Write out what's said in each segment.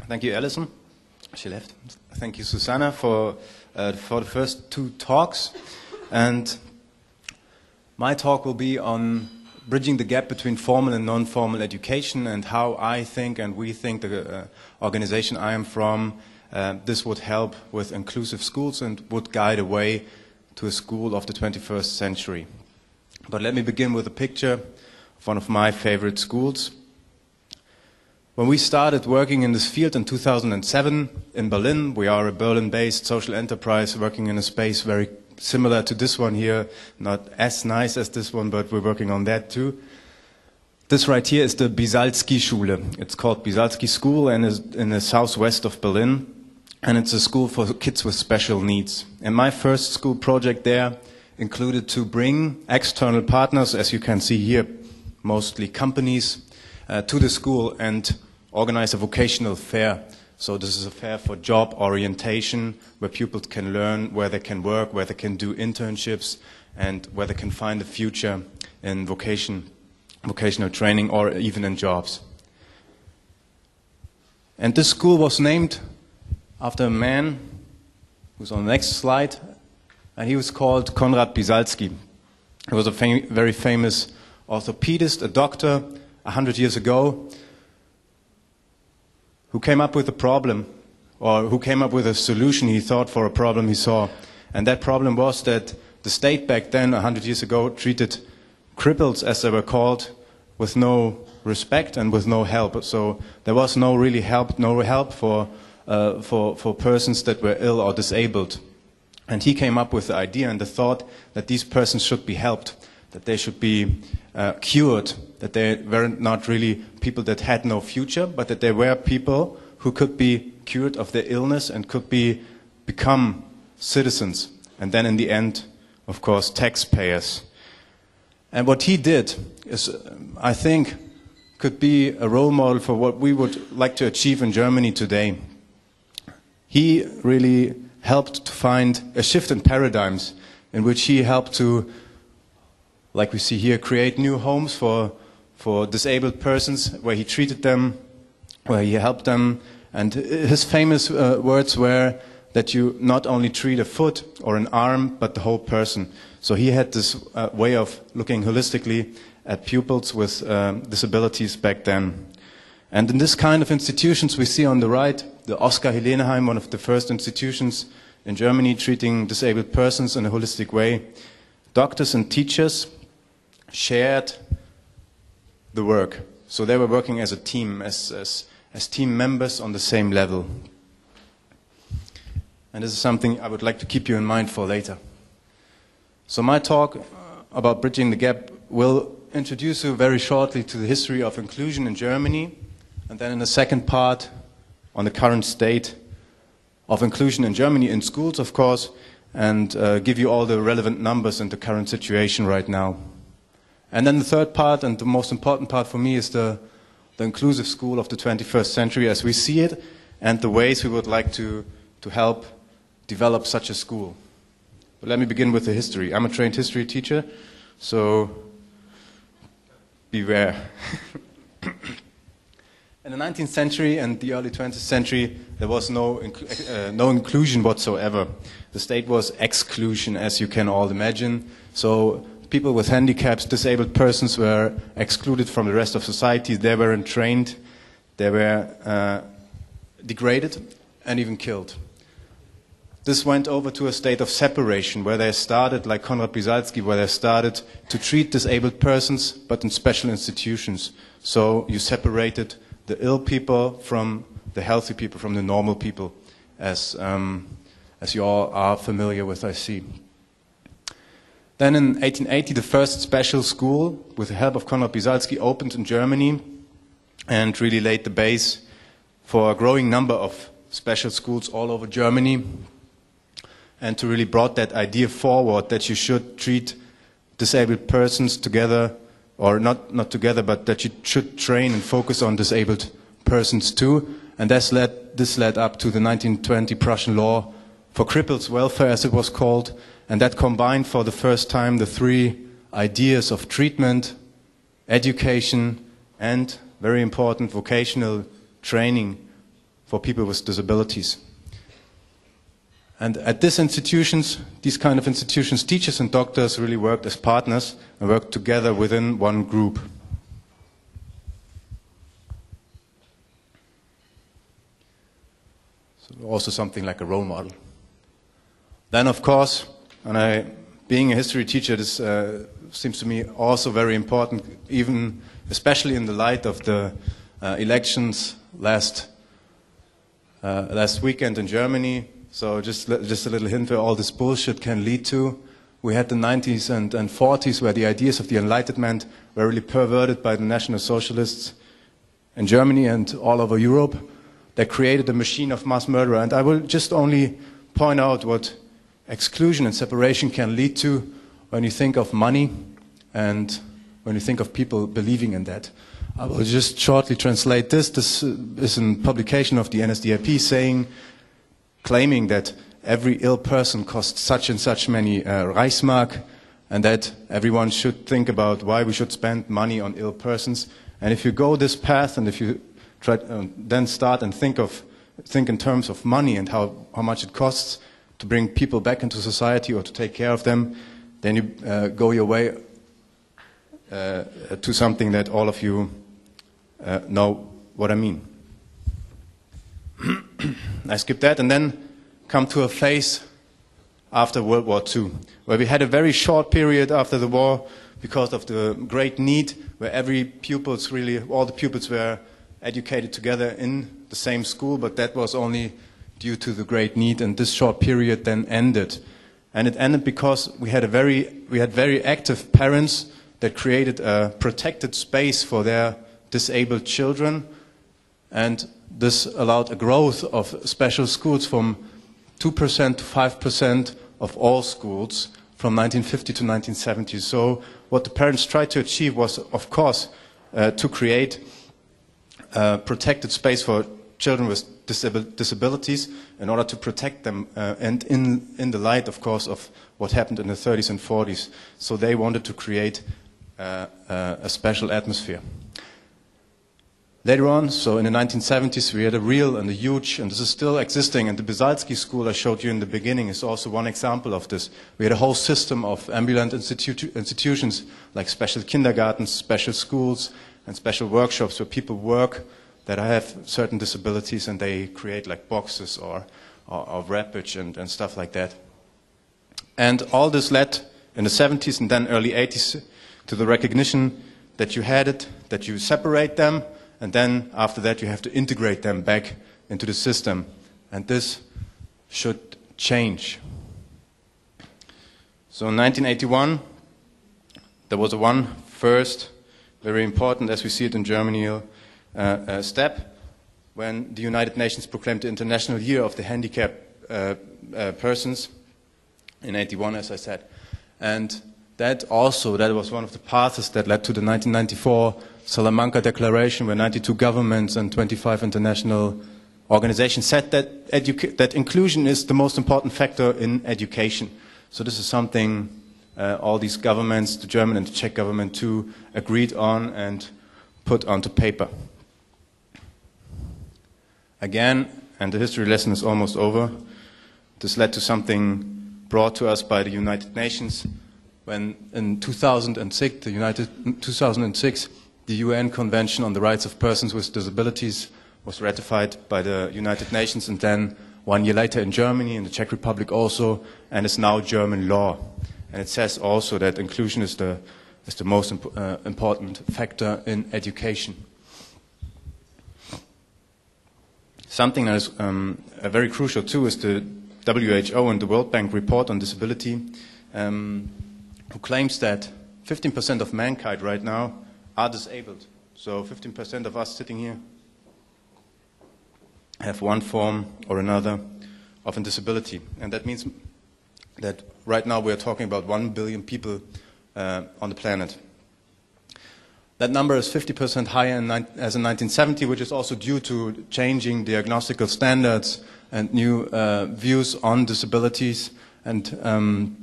Thank you, Alison. She left. Thank you, Susanna, for the first two talks. And my talk will be on bridging the gap between formal and non-formal education and how I think and we think the organization I am from, this would help with inclusive schools and would guide a way to a school of the 21st century. But let me begin with a picture of one of my favorite schools. When we started working in this field in 2007 in Berlin, we are a Berlin-based social enterprise working in a space very similar to this one here, not as nice as this one, but we're working on that too. This right here is the Bisalski Schule. It's called Bisalski School and is in the southwest of Berlin. And it's a school for kids with special needs. And my first school project there included to bring external partners, as you can see here, mostly companies, to the school and organize a vocational fair. So this is a fair for job orientation, where pupils can learn where they can work, where they can do internships, and where they can find a future in vocational training or even in jobs. And this school was named after a man who's on the next slide, and he was called Konrad Bisalski. He was a very famous orthopedist, a doctor, 100 years ago, who came up with a problem, or who came up with a solution he thought for a problem he saw. And that problem was that the state back then, 100 years ago, treated cripples, as they were called, with no respect and with no help. So there was no help for persons that were ill or disabled. And he came up with the idea and the thought that these persons should be helped, that they should be cured, that they were not really people that had no future, but that they were people who could be cured of their illness and could become citizens. And then in the end, of course, taxpayers. And what he did is, I think, could be a role model for what we would like to achieve in Germany today. He really helped to find a shift in paradigms in which he helped to, like we see here, create new homes for disabled persons, where he treated them, where he helped them. And his famous words were that you not only treat a foot or an arm, but the whole person. So he had this way of looking holistically at pupils with disabilities back then. And in this kind of institutions we see on the right, the Oskar Heleneheim, one of the first institutions in Germany treating disabled persons in a holistic way. Doctors and teachers shared the work. So they were working as a team, as team members on the same level. And this is something I would like to keep you in mind for later. So my talk about bridging the gap will introduce you very shortly to the history of inclusion in Germany, and then in the second part on the current state of inclusion in Germany, in schools of course, and give you all the relevant numbers in the current situation right now. And then the third part, and the most important part for me, is the inclusive school of the 21st century as we see it, and the ways we would like to help develop such a school. But let me begin with the history. I'm a trained history teacher, so beware. In the 19th century and the early 20th century, there was no inclusion whatsoever. The state was exclusion, as you can all imagine. So people with handicaps, disabled persons were excluded from the rest of society. They weren't trained, they were degraded and even killed. This went over to a state of separation, where they started, like Konrad Bisalski, where they started to treat disabled persons, but in special institutions. So you separated the ill people from the healthy people, from the normal people, as you all are familiar with, I see. Then in 1880, the first special school, with the help of Konrad Bisalski, opened in Germany and really laid the base for a growing number of special schools all over Germany, and to really brought that idea forward that you should treat disabled persons together, or not together, but that you should train and focus on disabled persons too. And this led up to the 1920 Prussian law for cripples' welfare, as it was called, and that combined for the first time the three ideas of treatment, education, and, very important, vocational training for people with disabilities. And at these institutions, these kind of institutions, teachers and doctors really worked as partners and worked together within one group. So also something like a role model. Then, of course, being a history teacher, this seems to me also very important, even especially in the light of the elections last weekend in Germany. So just a little hint where all this bullshit can lead to. We had the 90s and 40s where the ideas of the Enlightenment were really perverted by the National Socialists in Germany and all over Europe. They created a machine of mass murder. And I will just only point out what exclusion and separation can lead to when you think of money and when you think of people believing in that. I will just shortly translate this. This is a publication of the NSDAP claiming that every ill person costs such and such many Reichsmark, and that everyone should think about why we should spend money on ill persons. And if you go this path, and if you try then start and think in terms of money and how much it costs to bring people back into society or to take care of them, then you go your way to something that all of you know what I mean. I skip that and then come to a phase after World War II, where we had a very short period after the war because of the great need, where all the pupils were educated together in the same school, but that was only due to the great need, and this short period then ended. And it ended because we had very active parents that created a protected space for their disabled children, and this allowed a growth of special schools from 2% to 5% of all schools from 1950 to 1970. So what the parents tried to achieve was, of course, to create a protected space for children with disabilities in order to protect them, and in the light, of course, of what happened in the 30s and 40s. So they wanted to create a special atmosphere. Later on, so in the 1970s, we had a real and a huge, and this is still existing, and the Bisalski school I showed you in the beginning is also one example of this. We had a whole system of ambulant institutions, like special kindergartens, special schools, and special workshops where people work that have certain disabilities, and they create like boxes or wrappage and stuff like that. And all this led in the 70s and then early 80s to the recognition that you had it, that you separate them, and then after that you have to integrate them back into the system. And this should change. So in 1981, there was one first, very important, as we see it in Germany, step when the United Nations proclaimed the International Year of the Handicapped Persons in 81, as I said. And that was one of the paths that led to the 1994 Salamanca Declaration, where 92 governments and 25 international organizations said that inclusion is the most important factor in education. So this is something all these governments, the German and the Czech government too, agreed on and put onto paper. Again, and the history lesson is almost over, this led to something brought to us by the United Nations when in 2006, the UN Convention on the Rights of Persons with Disabilities was ratified by the United Nations, and then 1 year later in Germany, in the Czech Republic also, and is now German law. And it says also that inclusion is the most important factor in education. Something that is very crucial too is the WHO and the World Bank report on disability, who claims that 15% of mankind right now are disabled. So 15% of us sitting here have one form or another of a disability. And that means that right now we are talking about 1 billion people on the planet. That number is 50% higher as in 1970, which is also due to changing diagnostical standards and new views on disabilities. And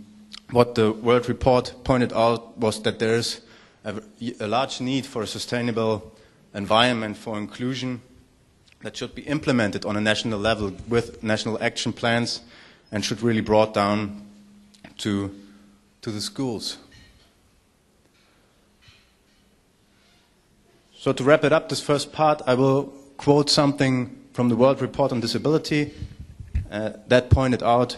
what the World Report pointed out was that there is a large need for a sustainable environment for inclusion, that should be implemented on a national level with national action plans and should really brought down to the schools. So to wrap it up, this first part, I will quote something from the World Report on Disability that pointed out,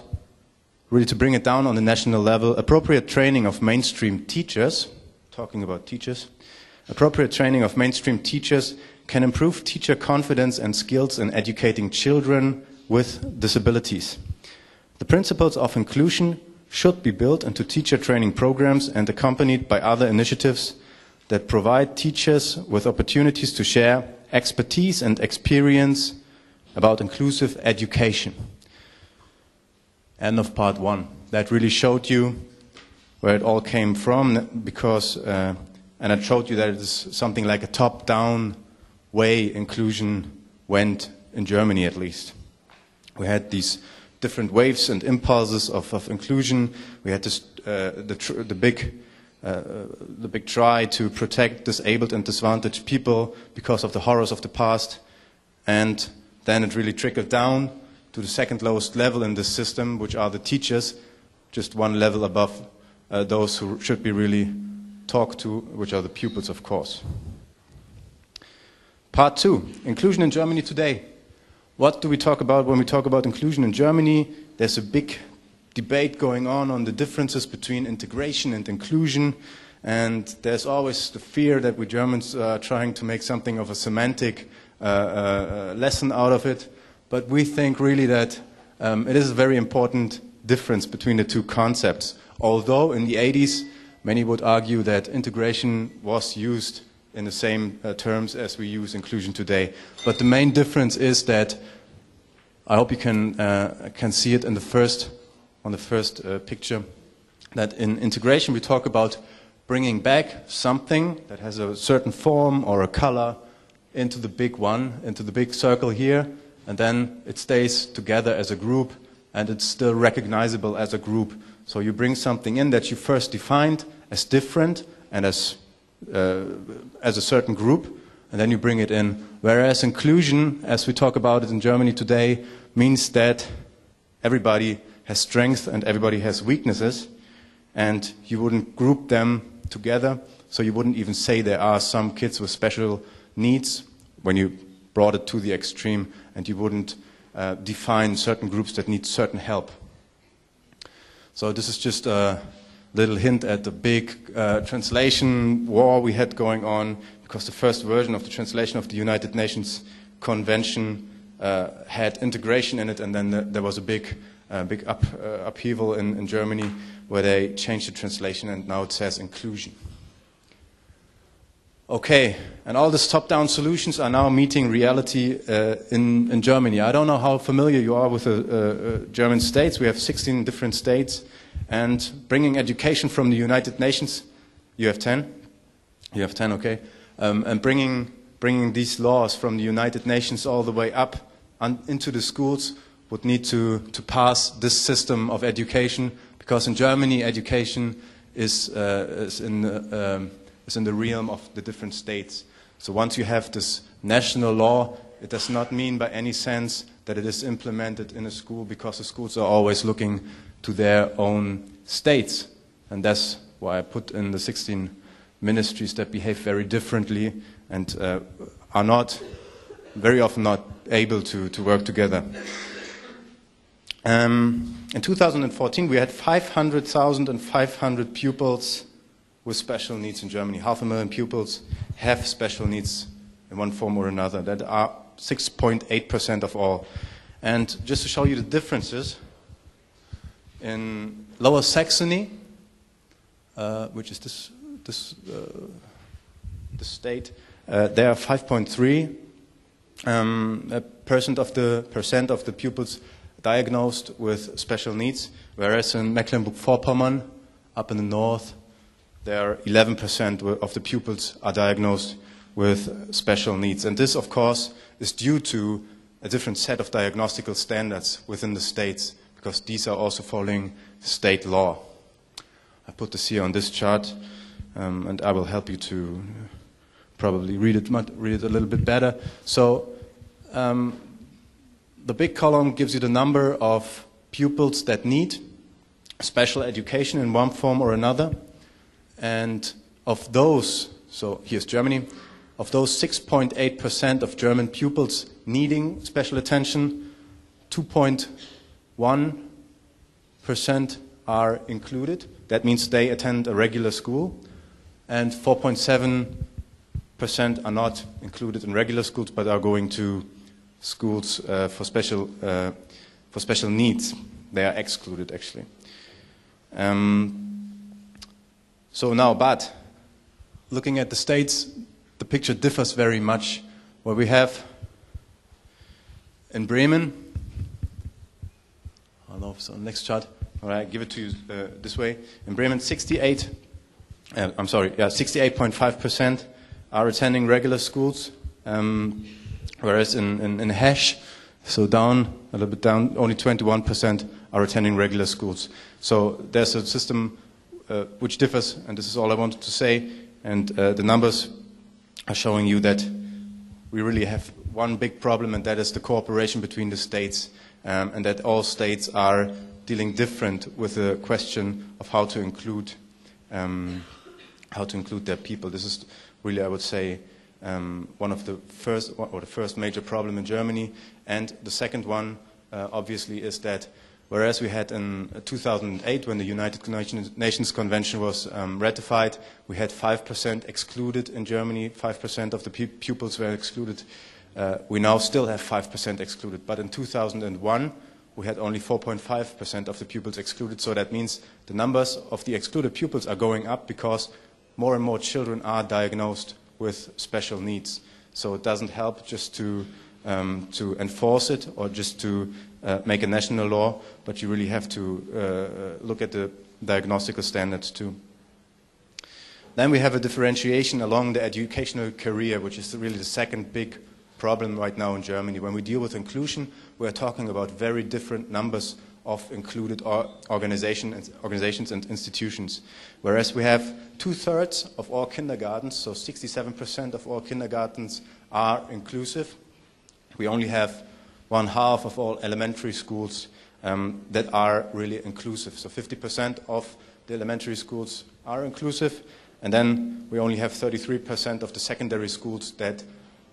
really to bring it down on the national level, appropriate training of mainstream teachers, talking about teachers, appropriate training of mainstream teachers can improve teacher confidence and skills in educating children with disabilities. The principles of inclusion should be built into teacher training programs and accompanied by other initiatives that provide teachers with opportunities to share expertise and experience about inclusive education. End of part one. That really showed you where it all came from, because, and it showed you that it is something like a top-down way inclusion went in Germany, at least. We had these different waves and impulses of inclusion. We had this, the big try to protect disabled and disadvantaged people because of the horrors of the past, and then it really trickled down to the second lowest level in this system, which are the teachers, just one level above those who should be really talked to, which are the pupils, of course. Part two, inclusion in Germany today. What do we talk about when we talk about inclusion in Germany? There's a big debate going on the differences between integration and inclusion, and there's always the fear that we Germans are trying to make something of a semantic lesson out of it. But we think really that it is a very important difference between the two concepts. Although in the 80s, many would argue that integration was used in the same terms as we use inclusion today. But the main difference is that, I hope you can see it in on the first picture, that in integration we talk about bringing back something that has a certain form or a color into the big one, into the big circle here, and then it stays together as a group, and it's still recognizable as a group. So you bring something in that you first defined as different and as a certain group, and then you bring it in. Whereas inclusion, as we talk about it in Germany today, means that everybody has strengths and everybody has weaknesses, and you wouldn't group them together, so you wouldn't even say there are some kids with special needs when you brought it to the extreme, and you wouldn't define certain groups that need certain help. So this is just a little hint at the big translation war we had going on, because the first version of the translation of the United Nations Convention had integration in it, and then there was a big upheaval in Germany where they changed the translation, and now it says inclusion. Okay, and all these top-down solutions are now meeting reality in Germany. I don't know how familiar you are with the German states. We have 16 different states, and bringing education from the United Nations, you have 10? You have 10, okay. And bringing these laws from the United Nations all the way up into the schools would need to pass this system of education, because in Germany education is in the realm of the different states. So once you have this national law, it does not mean by any sense that it is implemented in a school, because the schools are always looking to their own states. And that's why I put in the 16 ministries that behave very differently and are not, very often not able to work together. In 2014, we had 500,500 pupils with special needs in Germany. 500,000 pupils have special needs in one form or another. That are 6.8% of all. And just to show you the differences, in Lower Saxony, which is this state, there are 5.3% of the pupils diagnosed with special needs, whereas in Mecklenburg-Vorpommern, up in the north, there 11% of the pupils are diagnosed with special needs. And this, of course, is due to a different set of diagnostical standards within the states, because these are also following state law. I put this here on this chart, and I will help you to probably read it a little bit better. So the big column gives you the number of pupils that need special education in one form or another. And of those, so here's Germany, of those 6.8% of German pupils needing special attention, 2.1% are included. That means they attend a regular school. And 4.7% are not included in regular schools, but are going to schools for special needs. They are excluded, actually. So now, but looking at the states, the picture differs very much. Where we have in Bremen, I don't know if it's on the next chart. All right, give it to you this way. In Bremen, 68.5% are attending regular schools, whereas in Hesch, so down, a little bit down, only 21% are attending regular schools. So there's a system which differs, and this is all I wanted to say. And the numbers are showing you that we really have one big problem, and that is the cooperation between the states, and that all states are dealing different with the question of how to include their people. This is really, I would say, one of the first major problem in Germany. And the second one, obviously, is that whereas we had in 2008, when the United Nations Convention was ratified, we had 5% excluded in Germany, 5% of the pupils were excluded. We now still have 5% excluded, but in 2001, we had only 4.5% of the pupils excluded, so that means the numbers of the excluded pupils are going up because more and more children are diagnosed with special needs. So it doesn't help just to enforce it or just to make a national law, but you really have to look at the diagnostical standards too. Then we have a differentiation along the educational career, which is really the second big problem right now in Germany. When we deal with inclusion, we are talking about very different numbers of included organizations and institutions. Whereas we have 2/3 of all kindergartens, so 67% of all kindergartens are inclusive. We only have 1/2 of all elementary schools that are really inclusive. So 50% of the elementary schools are inclusive, and then we only have 33% of the secondary schools that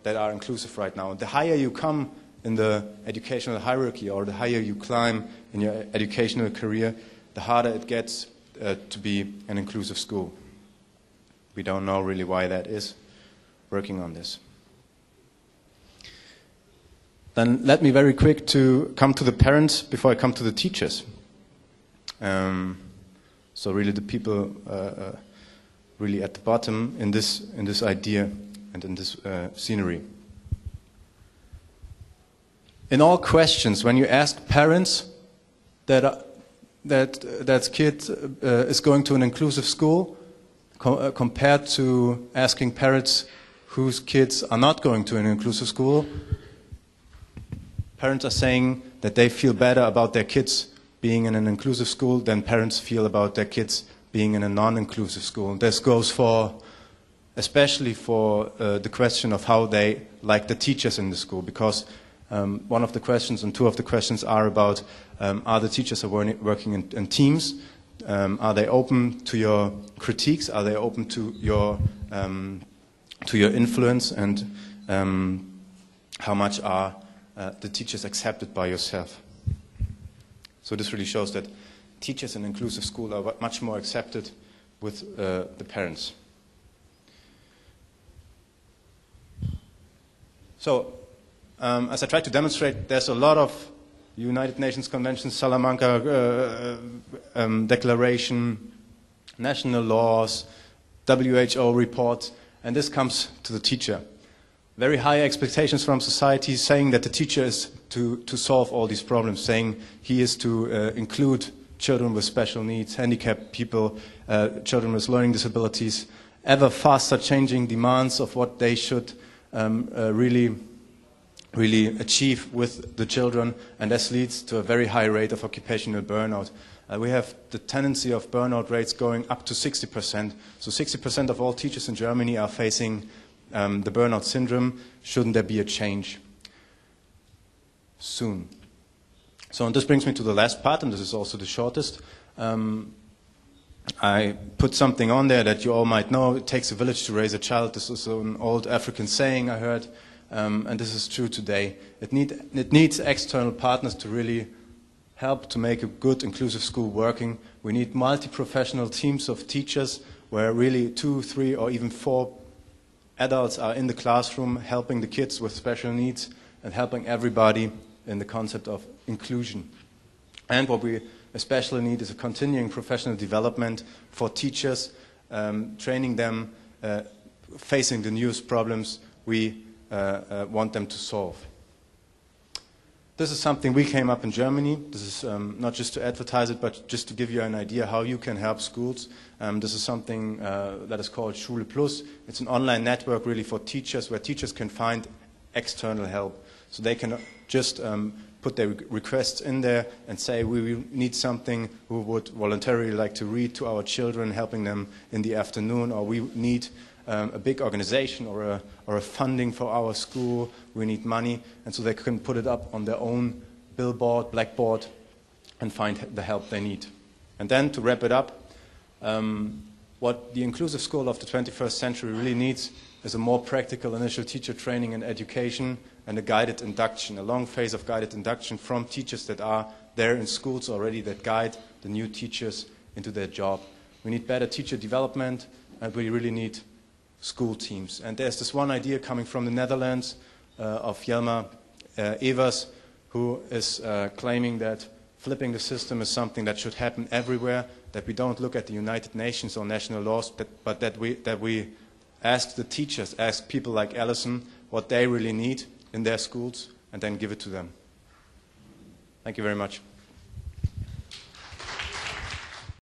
are inclusive right now. The higher you come in the educational hierarchy, or the higher you climb in your educational career, the harder it gets to be an inclusive school. We don't know really why that is. Working on this. Then let me very quick to come to the parents before I come to the teachers. So really the people really at the bottom in this idea and in this scenery. In all questions, when you ask parents that kid is going to an inclusive school, compared to asking parents whose kids are not going to an inclusive school, parents are saying that they feel better about their kids being in an inclusive school than parents feel about their kids being in a non-inclusive school. This goes especially for the question of how they like the teachers in the school, because one of the questions and two of the questions are about are the teachers working in teams? Are they open to your critiques? Are they open to your influence? And how much are the teachers accepted by yourself? So this really shows that teachers in inclusive school are much more accepted with the parents. So, as I tried to demonstrate, there's a lot of United Nations Conventions, Salamanca Declaration, national laws, WHO reports, and this comes to the teacher. Very high expectations from society, saying that the teacher is to solve all these problems, saying he is to include children with special needs, handicapped people, children with learning disabilities, ever faster changing demands of what they should really achieve with the children, and this leads to a very high rate of occupational burnout. We have the tendency of burnout rates going up to 60%. So 60% of all teachers in Germany are facing the burnout syndrome. Shouldn't there be a change? soon. So, and this brings me to the last part, and this is also the shortest. I put something on there that you all might know. It takes a village to raise a child. This is an old African saying I heard, and this is true today. It needs external partners to really help to make a good inclusive school working. We need multi-professional teams of teachers where really 2, 3, or even 4 adults are in the classroom helping the kids with special needs and helping everybody in the concept of inclusion. And what we especially need is a continuing professional development for teachers, training them, facing the newest problems we want them to solve. This is something we came up in Germany. This is not just to advertise it, but just to give you an idea how you can help schools. This is something that is called Schule Plus. It's an online network really for teachers, where teachers can find external help. So they can just put their requests in there and say, we need something, who would voluntarily like to read to our children, helping them in the afternoon, or we need a big organization or a funding for our school, we need money, and so they can put it up on their own billboard, blackboard, and find the help they need. And then to wrap it up, what the inclusive school of the 21st century really needs is a more practical initial teacher training and education, and a guided induction, a long phase of guided induction from teachers that are there in schools already, that guide the new teachers into their job. We need better teacher development, and we really need school teams. And there's this one idea coming from the Netherlands of Jelma Evers, who is claiming that flipping the system is something that should happen everywhere, that we don't look at the United Nations or national laws, but that we ask the teachers, ask people like Alison what they really need in their schools, and then give it to them. Thank you very much.